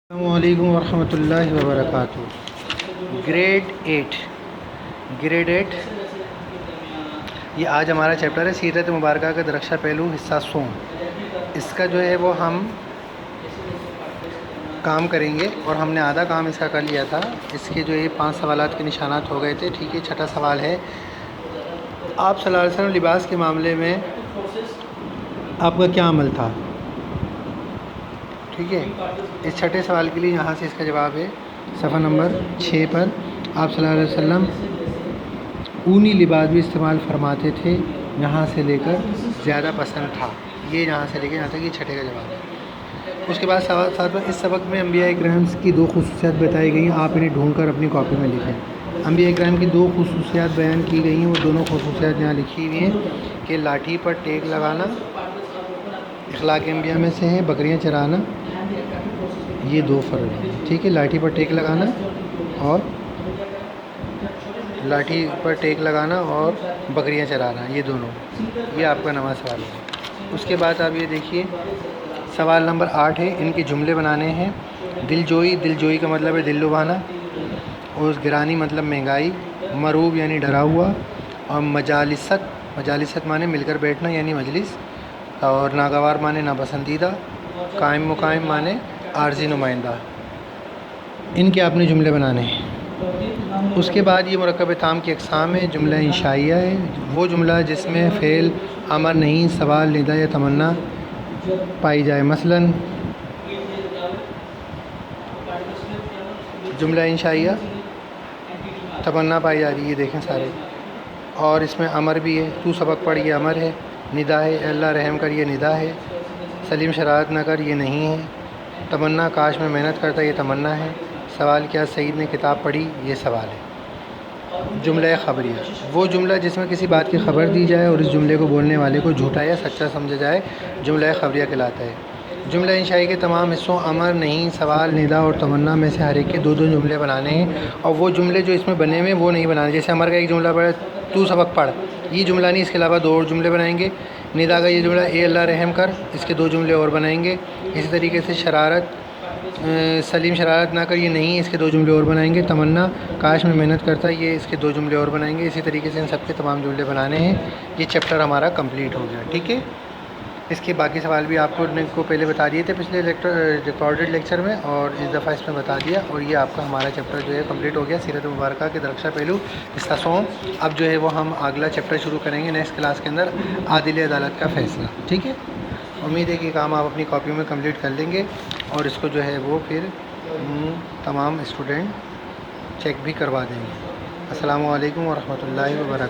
السلام علیکم ورحمۃ اللہ وبرکاتہ۔ گریڈ ایٹ یہ آج ہمارا چیپٹر ہے سیرت مبارکہ کا درخشہ پہلو حصہ سوم۔ اس کا جو ہے وہ ہم کام کریں گے اور ہم نے آدھا کام اس کا کر لیا تھا۔ اس کے جو یہ 5 سوالات کے نشانات ہو گئے تھے، ٹھیک ہے۔ چھٹا سوال ہے، آپ صلی اللہ علیہ وسلم لباس کے معاملے میں آپ کا کیا عمل تھا؟ ٹھیک ہے، اس چھٹے سوال کے لیے یہاں سے اس کا جواب ہے صفحہ نمبر 6 پر۔ آپ صلی اللہ علیہ وسلم اونی لباس بھی استعمال فرماتے تھے، یہاں سے لے کر زیادہ پسند تھا۔ یہ یہاں سے لے کے یہاں تک یہ چھٹے کا جواب ہے۔ اس کے بعد سوال 7 پر، اس سبق میں انبیاء اکرام کی 2 خصوصیات بتائی گئی ہیں، آپ انہیں ڈھونڈ کر اپنی کاپی میں لکھیں۔ انبیاء اکرام کی 2 خصوصیات بیان کی گئی ہیں، وہ دونوں خصوصیات یہاں لکھی ہوئی ہیں کہ لاٹھی پر ٹیک لگانا اخلاق انبیاء میں سے ہے، بکریاں چرانا یہ 2 فرض ہیں، ٹھیک ہے۔ لاٹھی پر ٹیک لگانا اور بکریاں چرانا یہ دونوں، یہ آپ کا نواں سوال ہے۔ اس کے بعد آپ یہ دیکھیے سوال نمبر 8 ہے، ان کے جملے بنانے ہیں۔ دلجوئی کا مطلب ہے دل لبھانا، اور گرانی مطلب مہنگائی، مروب یعنی ڈرا ہوا، اور مجالست معنی مل کر بیٹھنا یعنی مجلس، اور ناگوار معنی ناپسندیدہ، قائم مقائم معنی عارضی نمائندہ۔ ان کے اپنے جملے بنانے ہیں۔ اس کے بعد یہ مرکب تام کی اقسام ہے۔ جملہ انشائیہ ہے، وہ جملہ جس میں فعل، امر نہیں، سوال، ندا یا تمنا پائی جائے۔ مثلا جملہ انشائیہ تمنا پائی جا رہی ہے، یہ دیکھیں سارے، اور اس میں امر بھی ہے، تو سبق پڑھ یہ امر ہے، ندا ہے، اے اللہ رحم کر یہ ندا ہے، سلیم شرارت نہ کر یہ نہیں ہے، تمنا کاش میں محنت کرتا یہ تمنا ہے، سوال کیا سعید نے کتاب پڑھی یہ سوال ہے۔ جملہ خبریہ، وہ جملہ جس میں کسی بات کی خبر دی جائے اور اس جملے کو بولنے والے کو جھوٹا یا سچا سمجھا جائے، جملہ خبریہ کہلاتا ہے۔ جملہ انشائی کے تمام حصوں امر، نہیں، سوال، ندا اور تمنا میں سے ہر ایک کے 2 جملے بنانے ہیں، اور وہ جملے جو اس میں بنے ہوئے وہ نہیں بنانے۔ جیسے امر کا ایک جملہ پڑھا تو سبق پڑھ، یہ جملہ نہیں، اس کے علاوہ 2 اور جملے بنائیں گے۔ ندا کا یہ جملہ اے اللہ رحم کر، اس کے 2 جملے اور بنائیں گے۔ اسی طریقے سے سلیم شرارت نہ کر یہ نہیں، اس کے 2 جملے اور بنائیں گے۔ تمنا کاش میں محنت کرتا یہ اس کے 2 جملے اور بنائیں گے۔ اسی طریقے سے ان سب کے تمام جملے بنانے ہیں۔ یہ چیپٹر ہمارا کمپلیٹ ہو گیا، ٹھیک ہے۔ اس کے باقی سوال بھی آپ کو پہلے بتا دیے تھے پچھلے ریکارڈڈ لیکچر میں، اور اس دفعہ اس میں بتا دیا، اور یہ آپ کا ہمارا چیپٹر جو ہے کمپلیٹ ہو گیا، سیرت مبارکہ کے درخشہ پہلو حصہ سوم۔ اب جو ہے وہ ہم اگلا چیپٹر شروع کریں گے نیکسٹ کلاس کے اندر، عادل عدالت کا فیصلہ، ٹھیک ہے۔ امید ہے کہ کام آپ اپنی کاپیوں میں کمپلیٹ کر لیں گے، اور اس کو جو ہے وہ پھر تمام اسٹوڈنٹ چیک بھی کروا دیں گے۔ السلام علیکم ورحمۃ اللہ وبرکاتہ۔